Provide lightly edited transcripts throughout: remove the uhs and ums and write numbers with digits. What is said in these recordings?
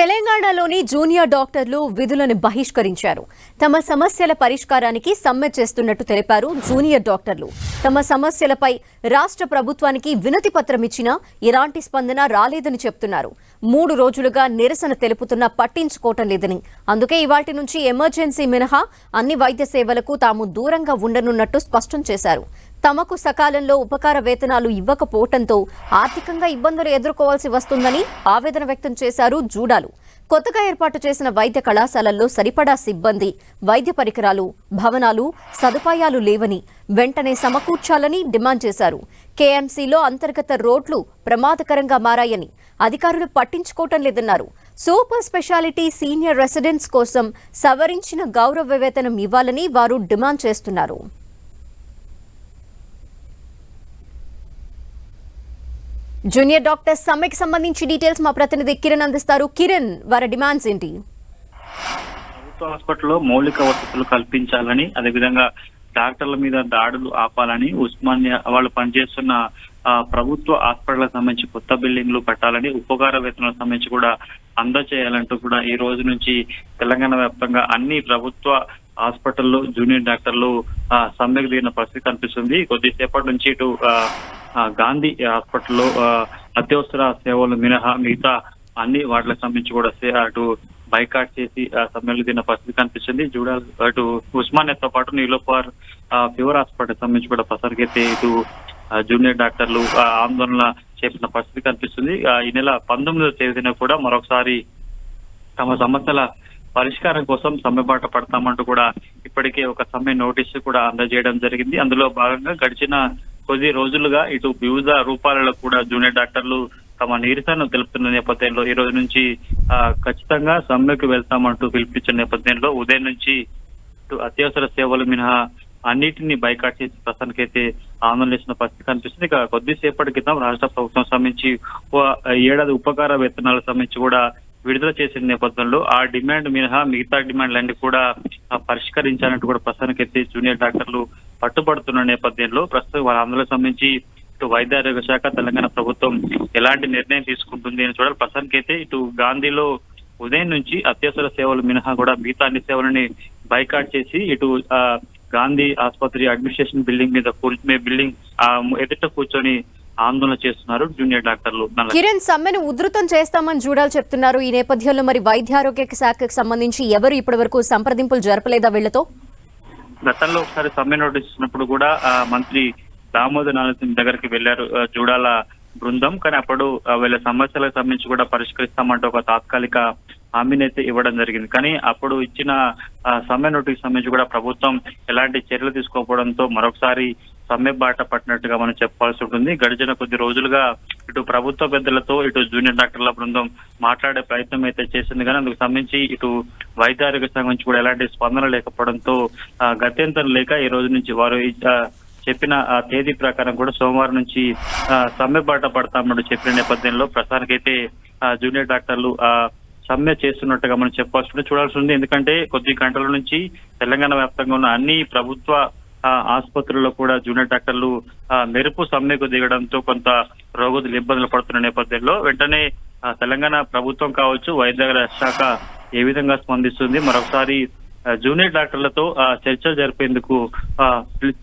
తెలంగాణలోని జూనియర్ డాక్టర్లు విధులను బహిష్కరించారు. తమ సమస్యల పరిష్కారానికి సమ్మె చేస్తున్నట్టు తెలిపారు. జూనియర్ డాక్టర్లు తమ సమస్యలపై రాష్ట్ర ప్రభుత్వానికి వినతి పత్రం ఇచ్చినా ఎలాంటి స్పందన రాలేదని చెప్తున్నారు. 3 రోజులుగా నిరసన తెలుపుతున్నా పట్టించుకోవటం లేదని, అందుకే ఇవాల్టి నుంచి ఎమర్జెన్సీ మినహా అన్ని వైద్య సేవలకు తాము దూరంగా ఉండనున్నట్టు స్పష్టం చేశారు. తమకు సకాలంలో ఉపకార వేతనాలు ఇవ్వకపోవడంతో ఆర్థికంగా ఇబ్బందులు ఎదుర్కోవాల్సి వస్తుందని ఆవేదన వ్యక్తం చేశారు జూడాలు. కొత్తగా ఏర్పాటు చేసిన వైద్య కళాశాలల్లో సరిపడా సిబ్బంది, వైద్య పరికరాలు, భవనాలు, సదుపాయాలు లేవని వెంటనే సమకూర్చాలని డిమాండ్ చేశారు. కేఎంసీలో అంతర్గత రోడ్లు ప్రమాదకరంగా మారాయని, అధికారులు పట్టించుకోవటం లేదన్నారు. సూపర్ స్పెషాలిటీ సీనియర్ రెసిడెంట్స్ కోసం సవరించిన గౌరవ వేతనం ఇవ్వాలని వారు డిమాండ్ చేస్తున్నారు. జూనియర్ డాక్టర్ సమ్మెకి సంబంధించి డీటెయిల్స్ మా ప్రతినిధి కిరణ్ అందిస్తారు. కిరణ్, వారి డిమాండ్స్ ఏంటి? ప్రభుత్వ హాస్పిటల్లో మౌలిక వసతులు కల్పించాలని, అదేవిధంగా డాక్టర్ల మీద దాడులు ఆపాలని, ఉస్మానియా వాళ్ళు పనిచేస్తున్న ప్రభుత్వ హాస్పిటల్కి సంబంధించి కొత్త బిల్డింగ్లు కట్టాలని, ఉపకార వేతనాలకు సంబంధించి కూడా అందజేయాలంటూ కూడా ఈ రోజు నుంచి తెలంగాణ వ్యాప్తంగా అన్ని ప్రభుత్వ హాస్పిటల్లో జూనియర్ డాక్టర్లు సమ్మెకు దిగిన పరిస్థితి కనిపిస్తుంది. కొద్దిసేపటి నుంచి ఇటు గాంధీ హాస్పిటల్లో అత్యవసర సేవలు మినహా మిగతా అన్ని వాటికి సంబంధించి కూడా అటు బైకాట్ చేసి సమ్మెలు దిగిన పరిస్థితి కనిపిస్తుంది. అటు ఉస్మానియాతో పాటు నీలోఫర్ ఫీవర్ హాస్పిటల్ సంబంధించి కూడా ప్రసరికైతే ఇటు జూనియర్ డాక్టర్లు ఆందోళన చేసిన పరిస్థితి కనిపిస్తుంది. ఈ నెల 19వ తేదీన కూడా మరొకసారి తమ సమస్యల పరిష్కారం కోసం సమ్మె బాట పడతామంటూ కూడా ఇప్పటికే ఒక సమ్మె నోటీసు కూడా అందజేయడం జరిగింది. అందులో భాగంగా గడిచిన కొద్ది రోజులుగా ఇటు వివిధ రూపాలలో కూడా జూనియర్ డాక్టర్లు తమ నిరసన తెలుపుతున్న నేపథ్యంలో ఈ రోజు నుంచి ఖచ్చితంగా సమ్మెకు వెళ్తామంటూ పిలిపించిన నేపథ్యంలో ఉదయం నుంచి ఇటు అత్యవసర సేవలు మినహా అన్నిటిని బైకాట్ చేసి ప్రస్తుతానికైతే ఆందోళన చేసిన పరిస్థితి కనిపిస్తుంది. ఇక కొద్దిసేపటి క్రితం రాష్ట్ర ప్రభుత్వం సంబంధించి ఏడాది ఉపకార వేతనాలకు సంబంధించి కూడా విడుదల చేసిన నేపథ్యంలో ఆ డిమాండ్ మినహా మిగతా డిమాండ్లన్నీ కూడా పరిష్కరించాలంటూ కూడా ప్రస్తుతానికైతే జూనియర్ డాక్టర్లు పట్టుబడుతున్న నేపథ్యంలో ప్రస్తుతం వాళ్ళ ఆందోళనకు సంబంధించి ఇటు వైద్య ఆరోగ్య శాఖ తెలంగాణ ప్రభుత్వం ఎలాంటి నిర్ణయం తీసుకుంటుంది అని చూడాలి. ప్రస్తుతానికైతే ఇటు గాంధీలో ఉదయం నుంచి అత్యవసర సేవలు మినహా కూడా మిగతా అన్ని సేవలని బైకాట్ చేసి ఇటు గాంధీ ఆసుపత్రి అడ్మినిస్ట్రేషన్ బిల్డింగ్ మీద బిల్డింగ్ ఎదుట కూర్చొని ఆందోళన చేస్తున్నారు జూనియర్ డాక్టర్లు. కిరణ్, సమ్మెను ఉధృతం చేస్తామని జూడాలు చెప్తున్నారు. ఈ నేపథ్యంలో మరి వైద్య ఆరోగ్య శాఖకు సంబంధించి ఎవరు ఇప్పటి వరకు సంప్రదింపులు జరపలేదా వీళ్లతో? గతంలో ఒకసారి సమ్మె నోటీస్ ఇచ్చినప్పుడు కూడా మంత్రి దామోదర్ నారాయణ దగ్గరికి వెళ్లారు జూడాల బృందం. కానీ అప్పుడు వీళ్ళ సమస్యలకు సంబంధించి కూడా పరిష్కరిస్తామంటూ ఒక తాత్కాలిక హామీని అయితే ఇవ్వడం జరిగింది. కానీ అప్పుడు ఇచ్చిన సమ్మె నోటీస్ సంబంధించి కూడా ప్రభుత్వం ఎలాంటి చర్యలు తీసుకోకపోవడంతో మరొకసారి సమ్మె బాట పట్టినట్టుగా మనం చెప్పాల్సి ఉంటుంది. గడిచిన కొద్ది రోజులుగా ఇటు ప్రభుత్వ పెద్దలతో ఇటు జూనియర్ డాక్టర్ల బృందం మాట్లాడే ప్రయత్నం అయితే చేసింది. కానీ అందుకు సంబంధించి ఇటు వైద్య ఆరోగ్య శాఖ నుంచి కూడా ఎలాంటి స్పందన లేకపోవడంతో గత్యంతరం లేక ఈ రోజు నుంచి వారు చెప్పిన తేదీ ప్రకారం కూడా సోమవారం నుంచి సమ్మె బాట పడతామని చెప్పిన నేపథ్యంలో ప్రస్తుతానికైతే జూనియర్ డాక్టర్లు సమ్మె చేస్తున్నట్టుగా మనం చెప్పాల్సి చూడాల్సి ఉంది. ఎందుకంటే కొద్ది గంటల నుంచి తెలంగాణ వ్యాప్తంగా ఉన్న అన్ని ప్రభుత్వ ఆసుపత్రుల్లో కూడా జూనియర్ డాక్టర్లు మెరుపు సమ్మెకు దిగడంతో కొంత రోగులు ఇబ్బందులు పడుతున్న నేపథ్యంలో వెంటనే తెలంగాణ ప్రభుత్వం కావచ్చు, వైద్య శాఖ ఏ విధంగా స్పందిస్తుంది, మరొకసారి జూనియర్ డాక్టర్లతో చర్చలు జరిపేందుకు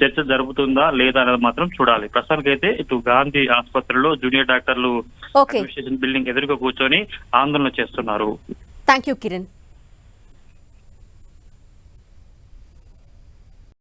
చర్చ జరుగుతుందా లేదా అనేది మాత్రం చూడాలి. ప్రస్తుతానికైతే ఇటు గాంధీ ఆసుపత్రిలో జూనియర్ డాక్టర్లు అడ్మినిస్ట్రేషన్ బిల్డింగ్ ఎదురుగా కూర్చొని ఆందోళన చేస్తున్నారు. థాంక్యూ కిరణ్.